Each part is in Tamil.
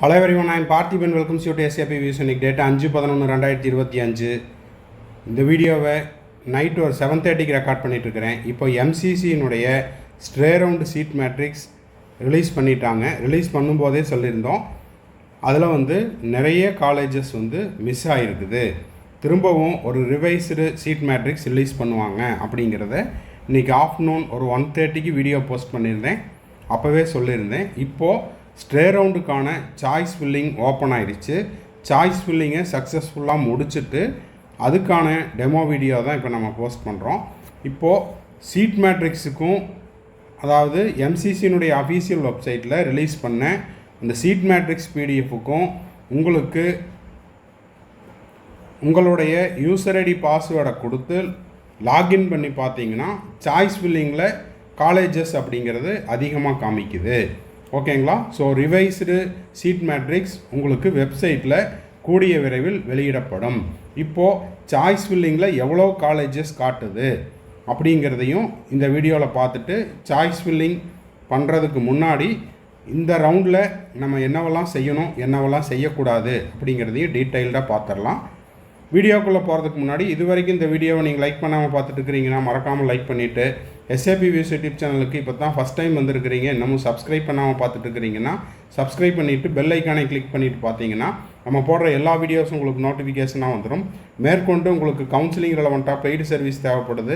Hello everyone, I am Parthiban. Welcome you to SAP Vision Data 5/11/2025. இந்த வீடியோவை நைட் ஒரு 7:30க்கு ரெக்கார்ட் பண்ணிட்டு இருக்கிறேன். இப்போ MCCனுடைய stray round seat matrix release பண்ணிட்டாங்க. ரிலீஸ் பண்ணும்போதே சொல்லியிருந்தோம். அதில் நிறைய காலேஜஸ் மிஸ் ஆகிருக்குது. திரும்பவும் ஒரு ரிவைஸ்டு சீட் மேட்ரிக்ஸ் ரிலீஸ் பண்ணுவாங்க அப்படிங்கிறத இன்றைக்கி ஆஃப்டர்நூன் ஒரு 1:30க்கு வீடியோ போஸ்ட் பண்ணியிருந்தேன். அப்போவே சொல்லியிருந்தேன். இப்போது ஸ்ட்ரே ரவுண்டுக்கான சாய்ஸ் ஃபில்லிங் ஓப்பன் ஆகிடுச்சு. சாய்ஸ் ஃபில்லிங்கை சக்ஸஸ்ஃபுல்லாக முடிச்சுட்டு அதுக்கான டெமோ வீடியோ தான் இப்போ நம்ம போஸ்ட் பண்ணுறோம். இப்போது சீட் மேட்ரிக்ஸுக்கும் அதாவது MCCனுடைய அஃபீஷியல் வெப்சைட்டில் ரிலீஸ் பண்ண அந்த சீட் மேட்ரிக்ஸ் பிடிஎஃப்க்கும் உங்களுக்கு உங்களுடைய யூசர் ஐடி பாஸ்வேர்டை கொடுத்து லாகின் பண்ணி பார்த்தீங்கன்னா சாய்ஸ் ஃபில்லிங்கில் காலேஜஸ் அப்படிங்கிறது அதிகமாக காமிக்குது. ஓகேங்களா? ஸோ ரிவைஸ்டு சீட் மேட்ரிக்ஸ் உங்களுக்கு வெப்சைட்டில் கூடிய விரைவில் வெளியிடப்படும். இப்போது சாய்ஸ் ஃபில்லிங்கில் எவ்வளோ காலேஜஸ் காட்டுது அப்படிங்கிறதையும் இந்த வீடியோவில் பார்த்துட்டு சாய்ஸ் ஃபில்லிங் பண்ணுறதுக்கு முன்னாடி இந்த ரவுண்டில் நம்ம என்னவெல்லாம் செய்யணும் என்னவெல்லாம் செய்யக்கூடாது அப்படிங்கிறதையும் டீட்டெயில்டாக பார்த்துடலாம். வீடியோக்குள்ளே போகிறதுக்கு முன்னாடி இது வரைக்கும் இந்த வீடியோவை நீங்கள் லைக் பண்ணாமல் பார்த்துட்டு இருக்கிறீங்கன்னா மறக்காமல் லைக் பண்ணிவிட்டு SAP Views யூடியூப் சேனலுக்கு இப்போ தான் ஃபஸ்ட் டைம் வந்திருக்கிறீங்க, இன்னமும் சப்ஸ்கிரைப் பண்ணாமல் பார்த்துட்டு இருக்கிறீங்கன்னா சப்ஸ்கிரைப் பண்ணிவிட்டு பெல் ஐக்கானை கிளிக் பண்ணிவிட்டு பார்த்தீங்கன்னா நம்ம போடுற எல்லா வீடியோஸும் உங்களுக்கு நோட்டிஃபிகேஷனாக வந்துடும். மேற்கொண்டு உங்களுக்கு கவுன்சிலிங் ரெலவெண்ட்டாக பெய்டு சர்வீஸ் தேவைப்படுது,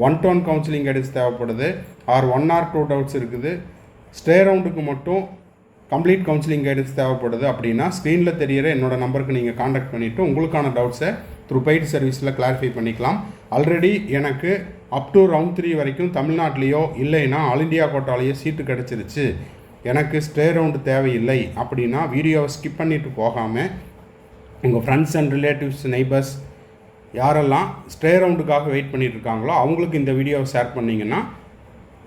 1-to-1 கவுன்சிலிங் கைடன்ஸ் தேவைப்படுது, ஆர் 1 or 2 டவுட்ஸ் இருக்குது, ஸ்டே ரவுண்டுக்கு மட்டும் கம்ப்ளீட் கவுன்சிலிங் கைடன்ஸ் தேவைப்படுது அப்படின்னா ஸ்க்ரீனில் தெரிகிற என்னோடய நம்பருக்கு நீங்கள் காண்டாக்ட் பண்ணிவிட்டு உங்களுக்கான டவுட்ஸை த்ரூ பெய்டு சர்வீஸில் கிளாரிஃபை பண்ணிக்கலாம். ஆல்ரெடி எனக்கு அப் டு ரவுண்ட் 3 வரைக்கும் தமிழ்நாட்டிலையோ இல்லைன்னா ஆல் இண்டியா கோட்டாலேயோ சீட்டு கிடச்சிருச்சு, எனக்கு ஸ்டே ரவுண்டு தேவையில்லை அப்படின்னா வீடியோவை ஸ்கிப் பண்ணிவிட்டு போகாமல் உங்கள் ஃப்ரெண்ட்ஸ் அண்ட் ரிலேட்டிவ்ஸ் நெய்பர்ஸ் யாரெல்லாம் ஸ்டே ரவுண்டுக்காக வெயிட் பண்ணிகிட்டு இருக்காங்களோ அவங்களுக்கு இந்த வீடியோவை ஷேர் பண்ணிங்கன்னா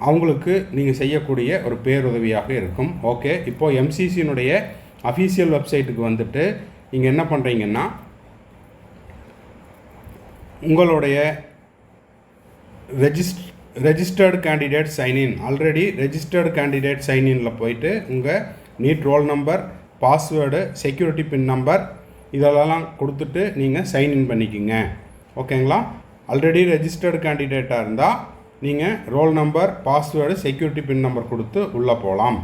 அவங்களுக்கு நீங்கள் செய்யக்கூடிய ஒரு பேருதவியாக இருக்கும். ஓகே, இப்போது MCCனுடைய அஃபீஷியல் வெப்சைட்டுக்கு வந்துட்டு நீங்கள் என்ன பண்ணுறீங்கன்னா உங்களுடைய registered candidate sign in already registered candidate சைன்இனில் போயிட்டு உங்கள் NEET roll number, password, security pin number இதெல்லாம் கொடுத்துட்டு நீங்கள் சைன்இன் பண்ணிக்கிங்க. ஓகேங்களா? ஆல்ரெடி ரெஜிஸ்டர்டு கேண்டிடேட்டாக இருந்தால் நீங்கள் role number, password, security pin number கொடுத்து உள்ளே போகலாம்.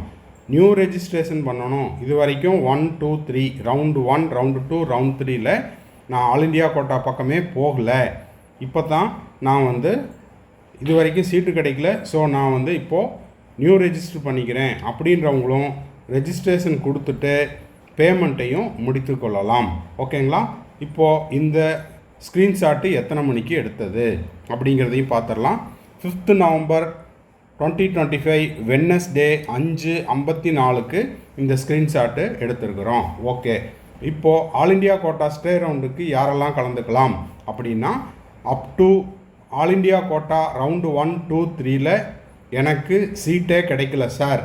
நியூ ரெஜிஸ்ட்ரேஷன் பண்ணணும். இது வரைக்கும் 1, 2, 3 ரவுண்டு 1, ரவுண்டு 2, ரவுண்ட் 3ல் நான் ஆல் இண்டியா கோட்டா பக்கமே போகலை. இப்போ தான் நான் இது வரைக்கும் சீட்டு கிடைக்கல, ஸோ நான் இப்போது நியூ ரெஜிஸ்டர் பண்ணிக்கிறேன் அப்படின்றவங்களும் ரெஜிஸ்ட்ரேஷன் கொடுத்துட்டு பேமெண்ட்டையும் முடித்து கொள்ளலாம். ஓகேங்களா? இப்போது இந்த ஸ்க்ரீன்ஷாட்டு எத்தனை மணிக்கு எடுத்தது அப்படிங்கிறதையும் பார்த்துடலாம். 5th November 2025 வெட்னஸ்டே 5:54க்கு இந்த ஸ்க்ரீன்ஷாட்டு எடுத்துருக்குறோம். ஓகே, இப்போது ஆல் இண்டியா கோட்டா ஸ்டே ரவுண்டுக்கு யாரெல்லாம் கலந்துக்கலாம் அப்படின்னா up to all India quota round 1, 2, 3ல் எனக்கு சீட்டே கிடைக்கல சார்,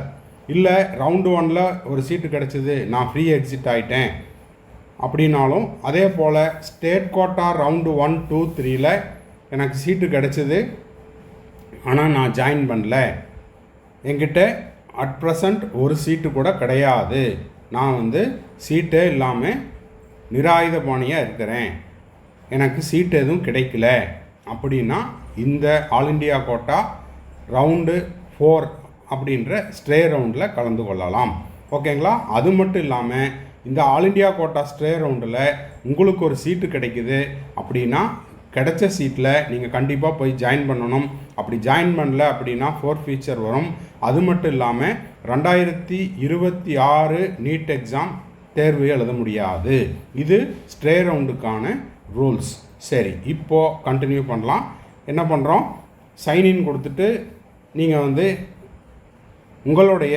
இல்லை ரவுண்டு 1ல் ஒரு சீட்டு கிடச்சிது நான் ஃப்ரீ எக்ஸிட் ஆகிட்டேன் அப்படின்னாலும், அதே போல் ஸ்டேட் கோட்டா ரவுண்டு 1, 2, 3ல் எனக்கு சீட்டு கிடச்சிது ஆனால் நான் ஜாயின் பண்ணல, என்கிட்ட அட் ப்ரெசண்ட் ஒரு சீட்டு கூட கிடையாது, நான் சீட்டே இல்லாமல் நிராயுதபாணியாக இருக்கிறேன், எனக்கு சீட்டு எதுவும் கிடைக்கல அப்படின்னா இந்த ஆல் இண்டியா கோட்டா ரவுண்டு 4 அப்படின்ற ஸ்ட்ரே ரவுண்டில் கலந்து கொள்ளலாம். ஓகேங்களா? அது மட்டும் இல்லாமல் இந்த ஆல் இண்டியா கோட்டா ஸ்ட்ரே ரவுண்டில் உங்களுக்கு ஒரு சீட்டு கிடைக்குது அப்படின்னா கிடைச்ச சீட்டில் நீங்கள் கண்டிப்பாக போய் ஜாயின் பண்ணணும். அப்படி ஜாயின் பண்ணல அப்படின்னா 4 ஃபீச்சர் வரும். அது மட்டும் இல்லாமல் 2026 நீட் எக்ஸாம் தேர்வு எழுத முடியாது. இது ஸ்ட்ரே ரவுண்டுக்கான ரூல்ஸ். சரி, இப்போது கண்டினியூ பண்ணலாம். என்ன பண்ணுறோம்? சைன்இன் கொடுத்துட்டு நீங்கள் உங்களுடைய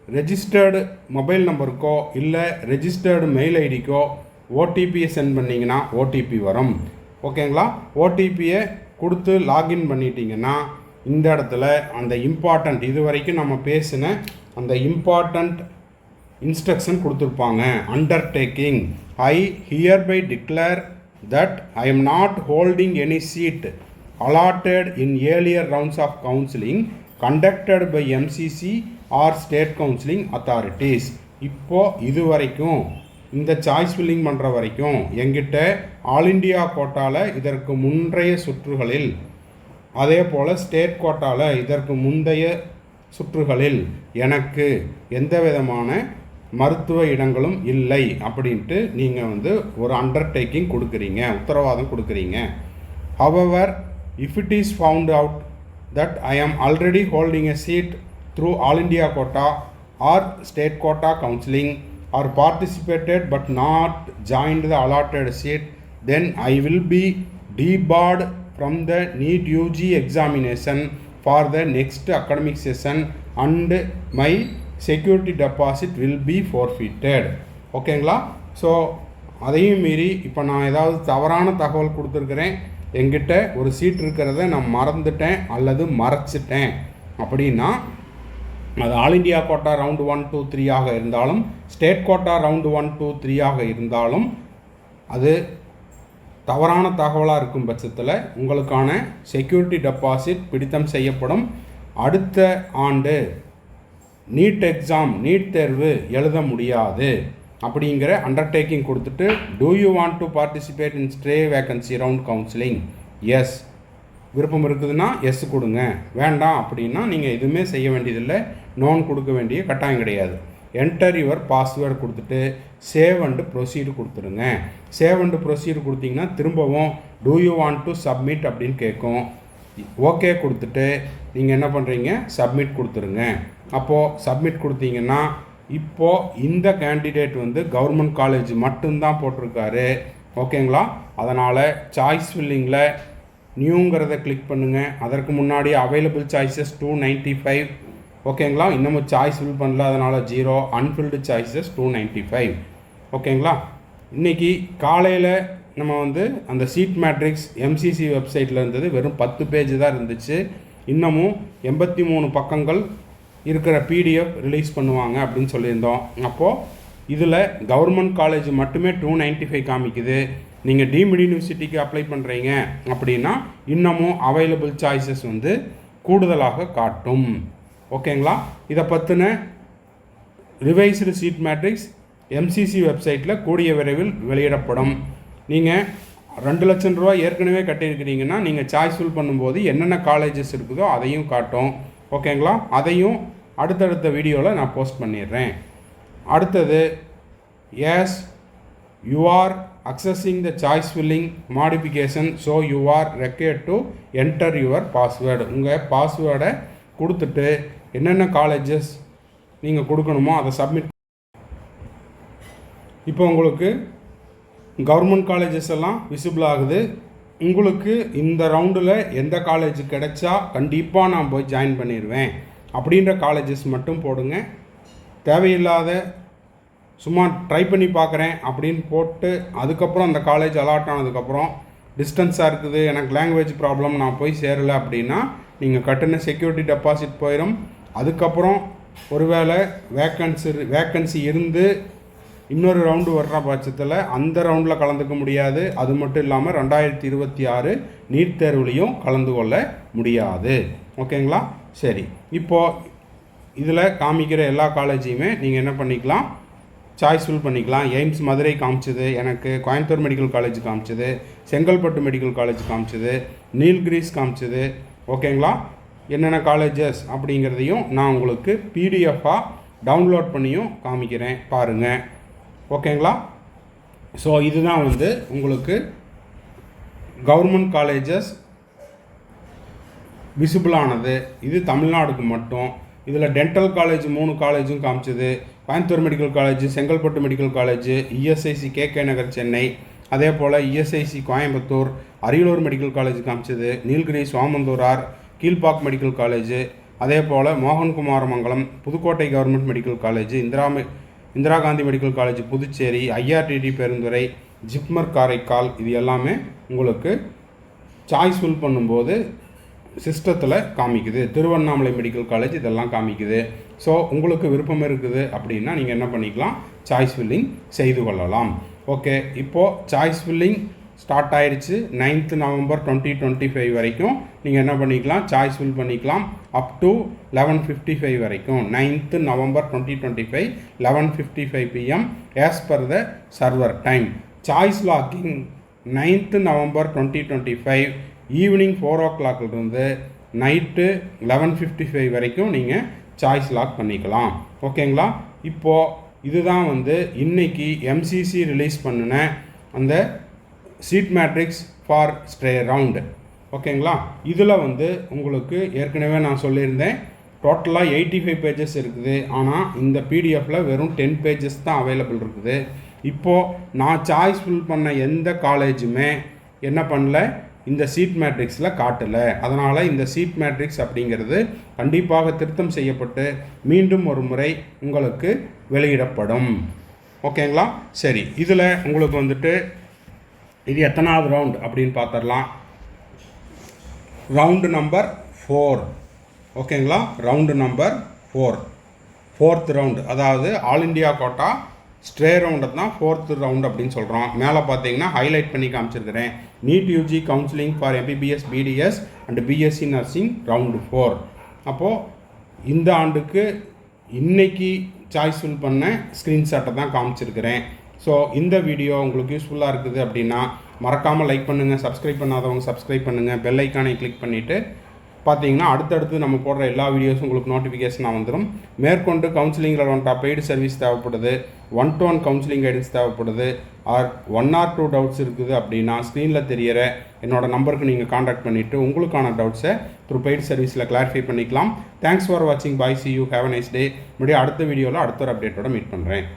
ரெஜிஸ்டர்டு மொபைல் நம்பருக்கோ இல்லை ரெஜிஸ்டர்டு மெயில் ஐடிக்கோ ஓடிபியை சென்ட் பண்ணிங்கன்னா ஓடிபி வரும். ஓகேங்களா? ஓடிபியை கொடுத்து லாகின் பண்ணிட்டீங்கன்னா இந்த இடத்துல அந்த இம்பார்ட்டண்ட் இது வரைக்கும் நம்ம பேசின அந்த இம்பார்ட்டண்ட் இன்ஸ்ட்ரக்ஷன் கொடுத்துருப்பாங்க. Undertaking, I hereby declare that I am not holding any seat allotted in earlier rounds of counseling conducted by MCC or state counseling authorities. இப்போது இது வரைக்கும் இந்த சாய்ஸ் ஃபில்லிங் பண்ணுற வரைக்கும் எங்கிட்ட ஆல் இண்டியா கோட்டாவில் இதற்கு முந்தைய சுற்றுகளில், அதே போல் ஸ்டேட் கோட்டாவில் இதற்கு முந்தைய சுற்றுகளில் எனக்கு எந்த விதமான மருத்துவ இடங்களும் இல்லை அப்படின்ட்டு நீங்கள் வந்து ஒரு அண்டர்டேக்கிங் கொடுக்குறீங்க, உத்தரவாதம் கொடுக்குறீங்க. However, if it is found out that I am already holding a seat through All India quota or state quota counseling or participated but not joined the allotted seat, then I will be debarred from the NEET UG examination for the next academic session and my security deposit will be forfeited. ஓகேங்களா? ஸோ அதையும் மீறி இப்போ நான் ஏதாவது தவறான தகவல் கொடுத்துருக்குறேன், எங்கிட்ட ஒரு சீட் இருக்கிறத நான் மறந்துட்டேன் அல்லது மறைச்சிட்டேன் அப்படின்னா, அது ஆல் இண்டியா கோட்டா ரவுண்டு 1, 2, 3 இருந்தாலும் ஸ்டேட் கோட்டா ரவுண்டு 1, 2, 3 இருந்தாலும் அது தவறான தகவலாக இருக்கும் பட்சத்தில் உங்களுக்கான செக்யூரிட்டி டெபாசிட் பிடித்தம் செய்யப்படும். அடுத்த ஆண்டு நீட் எக்ஸாம், நீட் தேர்வு எழுத முடியாது அப்படிங்கிற அண்டர்டேக்கிங் கொடுத்துட்டு, do you want to participate in stray vacancy round counselling? Yes. விருப்பம் இருக்குதுன்னா எஸ் கொடுங்க, வேண்டாம் அப்படின்னா நீங்கள் எதுவுமே செய்ய வேண்டியதில்லை, நோன் கொடுக்க வேண்டிய கட்டாயம் கிடையாது. என்டர் யுவர் பாஸ்வேர்டு கொடுத்துட்டு சேவ் அண்டு ப்ரொசீடு கொடுத்துருங்க. சேவ் அண்டு ப்ரொசீடு கொடுத்தீங்கன்னா திரும்பவும் do you want to submit அப்படின்னு கேட்கும். ஓகே கொடுத்துட்டு நீங்கள் என்ன பண்ணுறீங்க, சப்மிட் கொடுத்துருங்க. அப்போது சப்மிட் கொடுத்தீங்கன்னா, இப்போது இந்த கேண்டிடேட் வந்து கவர்மெண்ட் காலேஜ் மட்டும்தான் போட்டிருக்காரு. ஓகேங்களா? அதனால் சாய்ஸ் ஃபில்லிங்கில் நியூங்கிறத கிளிக் பண்ணுங்கள். அதற்கு முன்னாடி அவைலபிள் சாய்ஸஸ் 295. ஓகேங்களா? இன்னமும் சாய்ஸ் ஃபில் பண்ணல, அதனால் 0. Unfilled choices 295. ஓகேங்களா? இன்றைக்கி காலையில் நம்ம வந்து அந்த சீட் மேட்ரிக்ஸ் MCC வெப்சைட்டில் இருந்தது வெறும் 10 பேஜ் தான் இருந்துச்சு. இன்னமும் 83 பக்கங்கள் இருக்கிற PDF ரிலீஸ் பண்ணுவாங்க அப்படின்னு சொல்லியிருந்தோம். அப்போது இதில் கவர்மெண்ட் காலேஜ் மட்டுமே 295 காமிக்குது. நீங்கள் டீம்டு யூனிவர்சிட்டிக்கு அப்ளை பண்ணுறீங்க அப்படின்னா இன்னமும் அவைலபிள் சாய்ஸஸ் வந்து கூடுதலாக காட்டும். ஓகேங்களா? இதை பற்றின ரிவைஸ்டு சீட் மேட்ரிக்ஸ் MCC வெப்சைட்டில் கூடிய விரைவில் வெளியிடப்படும். நீங்கள் 2 லட்சம் ரூபா ஏற்கனவே கட்டியிருக்கிறீங்கன்னா நீங்கள் சாய்ஸ் ஃபில் பண்ணும்போது என்னென்ன காலேஜஸ் இருக்குதோ அதையும் காட்டும். ஓகேங்களா? அதையும் அடுத்தடுத்த வீடியோவில் நான் போஸ்ட் பண்ணிடுறேன். அடுத்தது, yes you are accessing the choice filling modification, so you are required to enter your password. உங்கள் பாஸ்வேர்டை கொடுத்துட்டு என்னென்ன காலேஜஸ் நீங்கள் கொடுக்கணுமோ அதை சப்மிட். இப்போ உங்களுக்கு கவர்மெண்ட் காலேஜஸ் எல்லாம் விசிபிள் ஆகுது. உங்களுக்கு இந்த ரவுண்டில் எந்த காலேஜ் கிடைச்சா கண்டிப்பாக நான் போய் ஜாயின் பண்ணிடுவேன் அப்படின்ற காலேஜஸ் மட்டும் போடுங்க. தேவையில்லாத சும்மா ட்ரை பண்ணி பார்க்குறேன் அப்படின்னு போட்டு அதுக்கப்புறம் அந்த காலேஜ் அலாட் ஆனதுக்கப்புறம் டிஸ்டன்ஸாக இருக்குது, எனக்கு லாங்குவேஜ் ப்ராப்ளம், நான் போய் சேரலை அப்படின்னா நீங்கள் கட்டின செக்யூரிட்டி டெபாசிட் போயிடும். அதுக்கப்புறம் ஒருவேளை வேக்கன்சி இருந்து இன்னொரு ரவுண்டு வர்ற பட்சத்தில் அந்த ரவுண்டில் கலந்துக்க முடியாது. அது மட்டும் இல்லாமல் 2026 நீட் தேர்வுலையும் கலந்து கொள்ள முடியாது. ஓகேங்களா? சரி, இப்போது இதில் காமிக்கிற எல்லா காலேஜையுமே நீங்கள் என்ன பண்ணிக்கலாம், சாய்ஸ் ஃபில் பண்ணிக்கலாம். எய்ம்ஸ் மதுரை காமிச்சது, எனக்கு கோயம்புத்தூர் மெடிக்கல் காலேஜ் காமிச்சது, செங்கல்பட்டு மெடிக்கல் காலேஜ் காமிச்சது, நீல்கிரிஸ் காமிச்சது. ஓகேங்களா? என்னென்ன காலேஜஸ் அப்படிங்கிறதையும் நான் உங்களுக்கு PDF-ஆக டவுன்லோட் பண்ணியும் காமிக்கிறேன், பாருங்கள். ஓகேங்களா? ஸோ இதுதான் வந்து உங்களுக்கு கவர்மெண்ட் காலேஜஸ் விசிபிளானது. இது தமிழ்நாடுக்கு மட்டும். இதில் டென்டல் காலேஜ் 3 காலேஜும் காமிச்சது, Coimbatore medical college, Chengalpattu medical college, ESIC KK Nagar Chennai, அதே போல் ESIC Coimbatore, Ariyalur medical college காமிச்சது, நீல்கிரிஸ் ஓமந்தூரார், கீழ்பாக் மெடிக்கல் காலேஜ், அதே போல் Mohankumaramangalam, Pudukkottai government medical college, Indira Gandhi medical college Puducherry, IRTT Perundurai, JIPMER Karaikal. இது எல்லாமே உங்களுக்கு சாய்ஸ் ஃபில் பண்ணும்போது சிஸ்டத்தில் காமிக்குது. திருவண்ணாமலை மெடிக்கல் காலேஜ் இதெல்லாம் காமிக்குது. ஸோ உங்களுக்கு விருப்பம் இருக்குது அப்படின்னா நீங்கள் என்ன பண்ணிக்கலாம், சாய்ஸ் ஃபில்லிங் செய்து கொள்ளலாம். ஓகே, இப்போது சாய்ஸ் ஃபில்லிங் ஸ்டார்ட் ஆயிடுச்சு 9th நவம்பர் 2025 வரைக்கும் நீங்கள் என்ன பண்ணிக்கலாம் சாய்ஸ் ஃபில் பண்ணிக்கலாம் அப் டு 11:55 வரைக்கும் 9th November 2025 11:55 PM as per the server time. சாய்ஸ் லாக்கிங் 9th நவம்பர் 2025 ஈவினிங் 4 o'clock இருந்து நைட்டு 11:55 வரைக்கும் நீங்கள் சாய்ஸ் லாக் பண்ணிக்கலாம். ஓகேங்களா? இப்போது இதுதான் வந்து இன்னைக்கு எம்சிசி ரிலீஸ் பண்ணின அந்த seat matrix for stray round. ஓகேங்களா? இதில் வந்து உங்களுக்கு ஏற்கனவே நான் சொல்லியிருந்தேன் டோட்டலாக 85 பேஜஸ் இருக்குது. ஆனால் இந்த பிடிஎஃப்பில் வெறும் 10 பேஜஸ் தான் அவைலபிள் இருக்குது. இப்போது நான் சாய்ஸ் ஃபில் பண்ண எந்த காலேஜுமே என்ன பண்ணல, இந்த சீட் மேட்ரிக்ஸில் காட்டலை. அதனால் இந்த சீட் மேட்ரிக்ஸ் அப்படிங்கிறது கண்டிப்பாக திருத்தம் செய்யப்பட்டு மீண்டும் ஒரு முறை உங்களுக்கு வெளியிடப்படும். ஓகேங்களா? சரி, இதில் உங்களுக்கு வந்துட்டு இது எத்தனாவது ரவுண்ட் அப்படின்னு பார்த்துடலாம். Round number 4. ஓகேங்களா? ரவுண்டு நம்பர் 4th ரவுண்டு, அதாவது ஆல் இண்டியா கோட்டா ஸ்ட்ரே ரவுண்டை தான் 4th ரவுண்ட் அப்படின்னு சொல்கிறோம். மேலே பார்த்தீங்கன்னா ஹைலைட் பண்ணி காமிச்சிருக்கிறேன். NEET UG counselling for MBBS BDS and BSc nursing round 4. அப்போது இந்த ஆண்டுக்கு இன்னைக்கு சாய்ஸ் ஃபில் பண்ண ஸ்க்ரீன்ஷாட்டை தான் காமிச்சிருக்கிறேன். ஸோ இந்த வீடியோ உங்களுக்கு யூஸ்ஃபுல்லாக இருக்குது அப்படின்னா மறக்காமல் லைக் பண்ணுங்கள், சப்ஸ்கிரைப் பண்ணாதவங்க சப்ஸ்கிரைப் பண்ணுங்கள், பெல் ஐக்கானை கிளிக் பண்ணிவிட்டு பார்த்தீங்கன்னா அடுத்தடுத்து நம்ம போடுற எல்லா வீடியோஸும் உங்களுக்கு நோட்டிஃபிகேஷனாக வந்துடும். மேற்கொண்டு கவுன்சிலிங்கில் வந்துட்டா பெய்டு சர்வீஸ் தேவைப்படுது, 1-to-1 கவுன்சிலிங் கைடன்ஸ் தேவைப்படுது, ஆர் 1 or 2 டவுட்ஸ் இருக்குது அப்படின்னா ஸ்க்ரீனில் தெரியிற என்னோடய நம்பருக்கு நீங்கள் காண்டாக்ட் பண்ணிவிட்டு உங்களுக்கான டவுட்ஸை த்ரூ பெய்டு சர்வீஸில் கிளாரிஃபை பண்ணிக்கலாம். தேங்க்ஸ் ஃபார் வாட்சிங். Bye, see you, have a nice day. மறுபடியும் அடுத்த வீடியோவில் அடுத்த ஒரு அப்டேட்டோட மீட் பண்ணுறேன்.